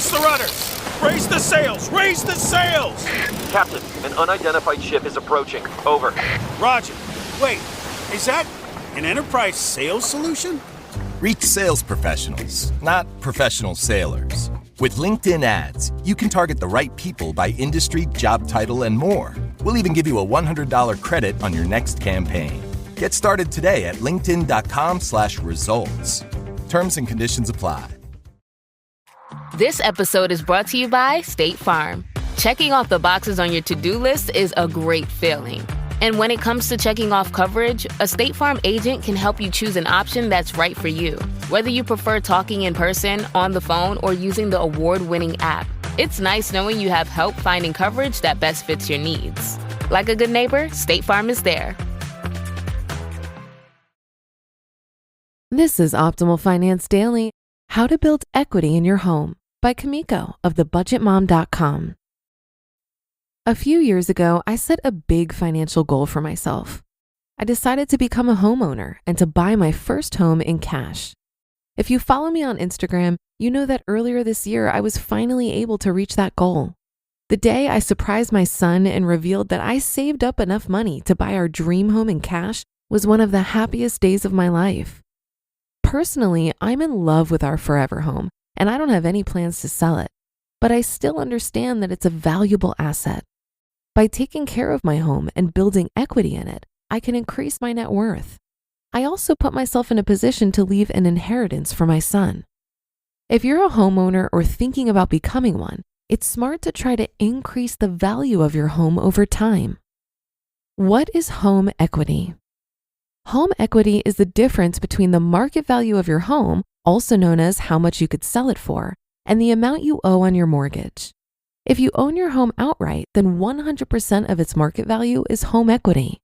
Brace the rudders! Raise the sails! Raise the sails! Captain, an unidentified ship is approaching. Over. Roger. Wait, is that an enterprise sales solution? Reach sales professionals, not professional sailors. With LinkedIn ads, you can target the right people by industry, job title, and more. We'll even give you a $100 credit on your next campaign. Get started today at linkedin.com/results. Terms and conditions apply. This episode is brought to you by State Farm. Checking off the boxes on your to-do list is a great feeling. And when it comes to checking off coverage, a State Farm agent can help you choose an option that's right for you. Whether you prefer talking in person, on the phone, or using the award-winning app, it's nice knowing you have help finding coverage that best fits your needs. Like a good neighbor, State Farm is there. This is Optimal Finance Daily, How to Build Equity in Your Home by Kumiko of thebudgetmom.com. A few years ago, I set a big financial goal for myself. I decided to become a homeowner and to buy my first home in cash. If you follow me on Instagram, you know that earlier this year, I was finally able to reach that goal. The day I surprised my son and revealed that I saved up enough money to buy our dream home in cash was one of the happiest days of my life. Personally, I'm in love with our forever home, and I don't have any plans to sell it, but I still understand that it's a valuable asset. By taking care of my home and building equity in it, I can increase my net worth. I also put myself in a position to leave an inheritance for my son. If you're a homeowner or thinking about becoming one, it's smart to try to increase the value of your home over time. What is home equity? Home equity is the difference between the market value of your home, also known as how much you could sell it for, and the amount you owe on your mortgage. If you own your home outright, then 100% of its market value is home equity.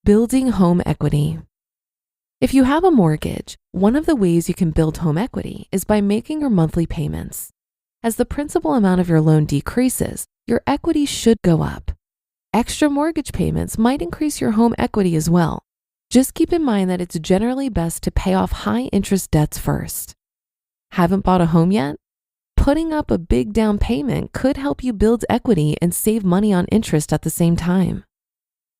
Building home equity. If you have a mortgage, one of the ways you can build home equity is by making your monthly payments. As the principal amount of your loan decreases, your equity should go up. Extra mortgage payments might increase your home equity as well. Just keep in mind that it's generally best to pay off high-interest debts first. Haven't bought a home yet? Putting up a big down payment could help you build equity and save money on interest at the same time.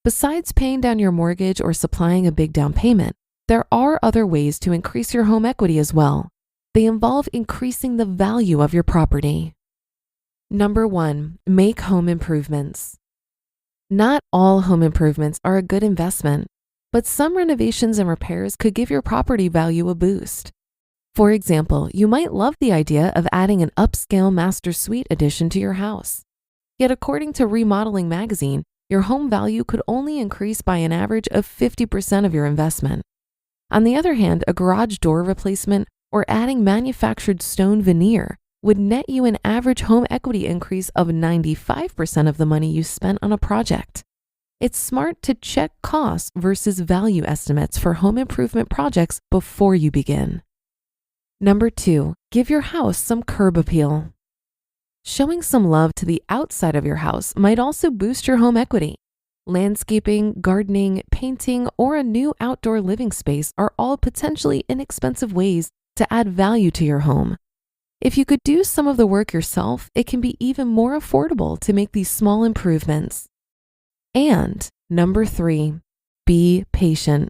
Besides paying down your mortgage or supplying a big down payment, there are other ways to increase your home equity as well. They involve increasing the value of your property. Number 1, make home improvements. Not all home improvements are a good investment, but some renovations and repairs could give your property value a boost. For example, you might love the idea of adding an upscale master suite addition to your house. Yet according to Remodeling Magazine, your home value could only increase by an average of 50% of your investment. On the other hand, a garage door replacement or adding manufactured stone veneer would net you an average home equity increase of 95% of the money you spent on a project. It's smart to check costs versus value estimates for home improvement projects before you begin. Number 2, give your house some curb appeal. Showing some love to the outside of your house might also boost your home equity. Landscaping, gardening, painting, or a new outdoor living space are all potentially inexpensive ways to add value to your home. If you could do some of the work yourself, it can be even more affordable to make these small improvements. And number 3, be patient.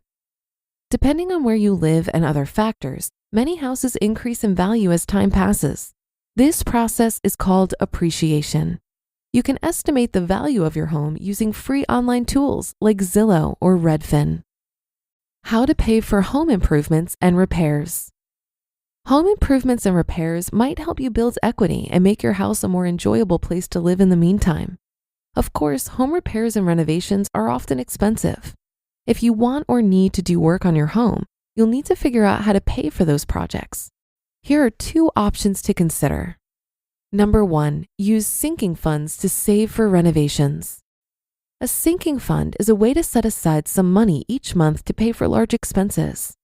Depending on where you live and other factors, many houses increase in value as time passes. This process is called appreciation. You can estimate the value of your home using free online tools like Zillow or Redfin. How to pay for home improvements and repairs. Home improvements and repairs might help you build equity and make your house a more enjoyable place to live in the meantime. Of course, home repairs and renovations are often expensive. If you want or need to do work on your home, you'll need to figure out how to pay for those projects. Here are 2 options to consider. Number 1, use sinking funds to save for renovations. A sinking fund is a way to set aside some money each month to pay for large expenses.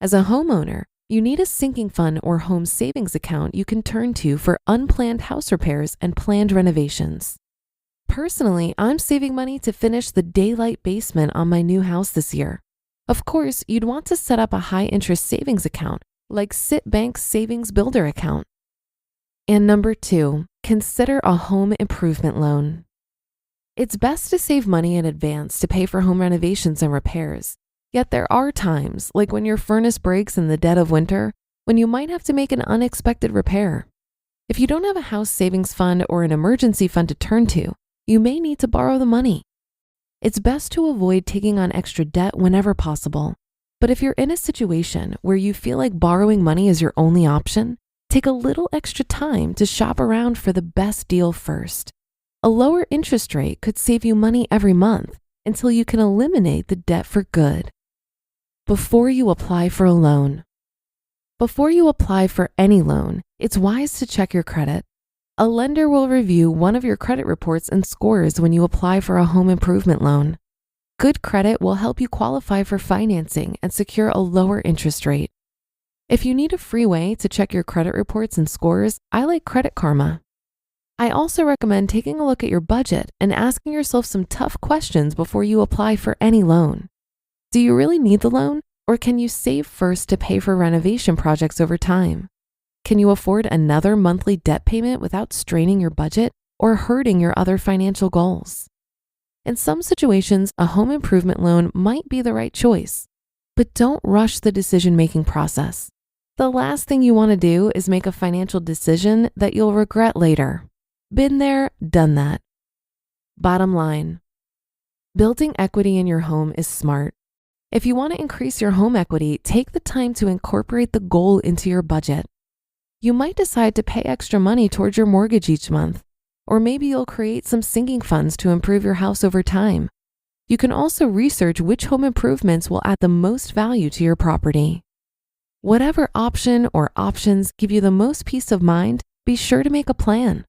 As a homeowner, you need a sinking fund or home savings account you can turn to for unplanned house repairs and planned renovations. Personally, I'm saving money to finish the daylight basement on my new house this year. Of course, you'd want to set up a high-interest savings account like Citibank's Savings Builder account. And number 2, consider a home improvement loan. It's best to save money in advance to pay for home renovations and repairs. Yet there are times, like when your furnace breaks in the dead of winter, when you might have to make an unexpected repair. If you don't have a house savings fund or an emergency fund to turn to, you may need to borrow the money. It's best to avoid taking on extra debt whenever possible. But if you're in a situation where you feel like borrowing money is your only option, take a little extra time to shop around for the best deal first. A lower interest rate could save you money every month until you can eliminate the debt for good. Before you apply for a loan. Before you apply for any loan, it's wise to check your credit. A lender will review one of your credit reports and scores when you apply for a home improvement loan. Good credit will help you qualify for financing and secure a lower interest rate. If you need a free way to check your credit reports and scores, I like Credit Karma. I also recommend taking a look at your budget and asking yourself some tough questions before you apply for any loan. Do you really need the loan, or can you save first to pay for renovation projects over time? Can you afford another monthly debt payment without straining your budget or hurting your other financial goals? In some situations, a home improvement loan might be the right choice, but don't rush the decision-making process. The last thing you want to do is make a financial decision that you'll regret later. Been there, done that. Bottom line, building equity in your home is smart. If you want to increase your home equity, take the time to incorporate the goal into your budget. You might decide to pay extra money towards your mortgage each month, or maybe you'll create some sinking funds to improve your house over time. You can also research which home improvements will add the most value to your property. Whatever option or options give you the most peace of mind, be sure to make a plan.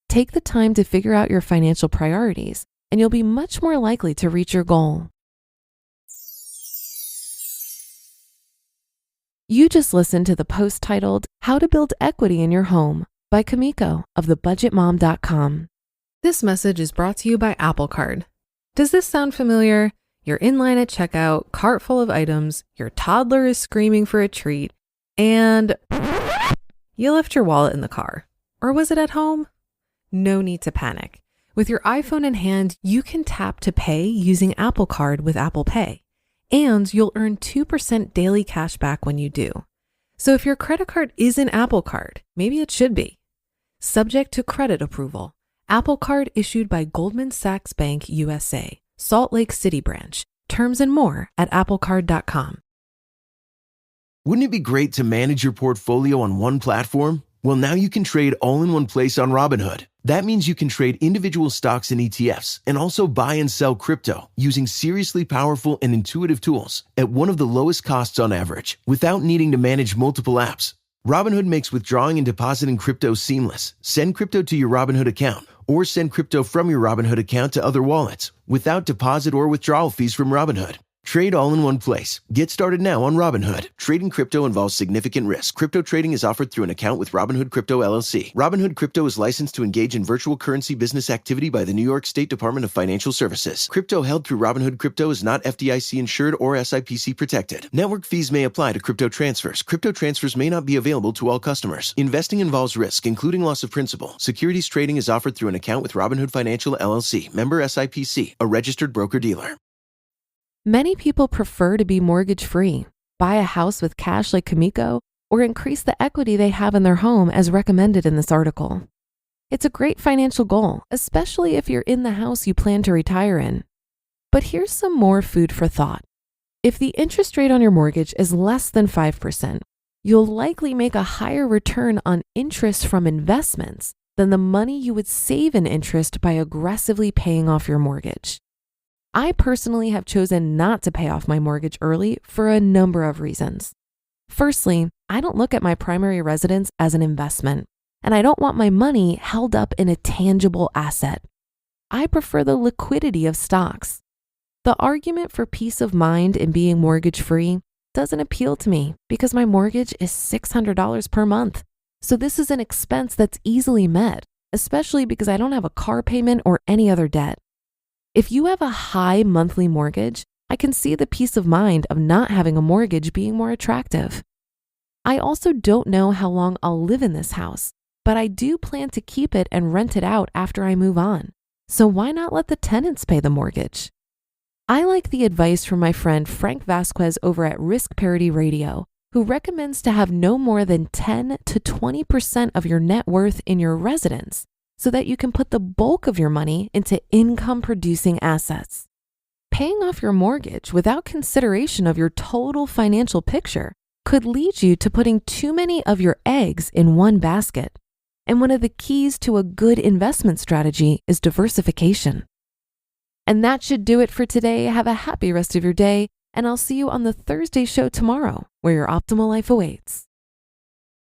Take the time to figure out your financial priorities, and you'll be much more likely to reach your goal. You just listened to the post titled, How to Build Equity in Your Home by Kumiko of thebudgetmom.com. This message is brought to you by Apple Card. Does this sound familiar? You're in line at checkout, cart full of items, your toddler is screaming for a treat, and you left your wallet in the car. Or was it at home? No need to panic. With your iPhone in hand, you can tap to pay using Apple Card with Apple Pay. And you'll earn 2% daily cash back when you do. So if your credit card isn't Apple Card, maybe it should be. Subject to credit approval. Apple Card issued by Goldman Sachs Bank USA, Salt Lake City branch. Terms and more at applecard.com. Wouldn't it be great to manage your portfolio on one platform? Well, now you can trade all in one place on Robinhood. That means you can trade individual stocks and ETFs and also buy and sell crypto using seriously powerful and intuitive tools at one of the lowest costs on average without needing to manage multiple apps. Robinhood makes withdrawing and depositing crypto seamless. Send crypto to your Robinhood account or send crypto from your Robinhood account to other wallets without deposit or withdrawal fees from Robinhood. Trade all in one place. Get started now on Robinhood. Trading crypto involves significant risk. Crypto trading is offered through an account with Robinhood Crypto LLC. Robinhood Crypto is licensed to engage in virtual currency business activity by the New York State Department of Financial Services. Crypto held through Robinhood Crypto is not FDIC insured or SIPC protected. Network fees may apply to crypto transfers. Crypto transfers may not be available to all customers. Investing involves risk, including loss of principal. Securities trading is offered through an account with Robinhood Financial LLC, member SIPC, a registered broker-dealer. Many people prefer to be mortgage-free, buy a house with cash like Kumiko, or increase the equity they have in their home as recommended in this article. It's a great financial goal, especially if you're in the house you plan to retire in. But here's some more food for thought. If the interest rate on your mortgage is less than 5%, you'll likely make a higher return on interest from investments than the money you would save in interest by aggressively paying off your mortgage. I personally have chosen not to pay off my mortgage early for a number of reasons. Firstly, I don't look at my primary residence as an investment, and I don't want my money held up in a tangible asset. I prefer the liquidity of stocks. The argument for peace of mind in being mortgage-free doesn't appeal to me because my mortgage is $600 per month. So this is an expense that's easily met, especially because I don't have a car payment or any other debt. If you have a high monthly mortgage, I can see the peace of mind of not having a mortgage being more attractive. I also don't know how long I'll live in this house, but I do plan to keep it and rent it out after I move on. So why not let the tenants pay the mortgage? I like the advice from my friend Frank Vasquez over at Risk Parity Radio, who recommends to have no more than 10 to 20% of your net worth in your residence so that you can put the bulk of your money into income-producing assets. Paying off your mortgage without consideration of your total financial picture could lead you to putting too many of your eggs in one basket. And one of the keys to a good investment strategy is diversification. And that should do it for today. Have a happy rest of your day, and I'll see you on the Thursday show tomorrow, where your optimal life awaits.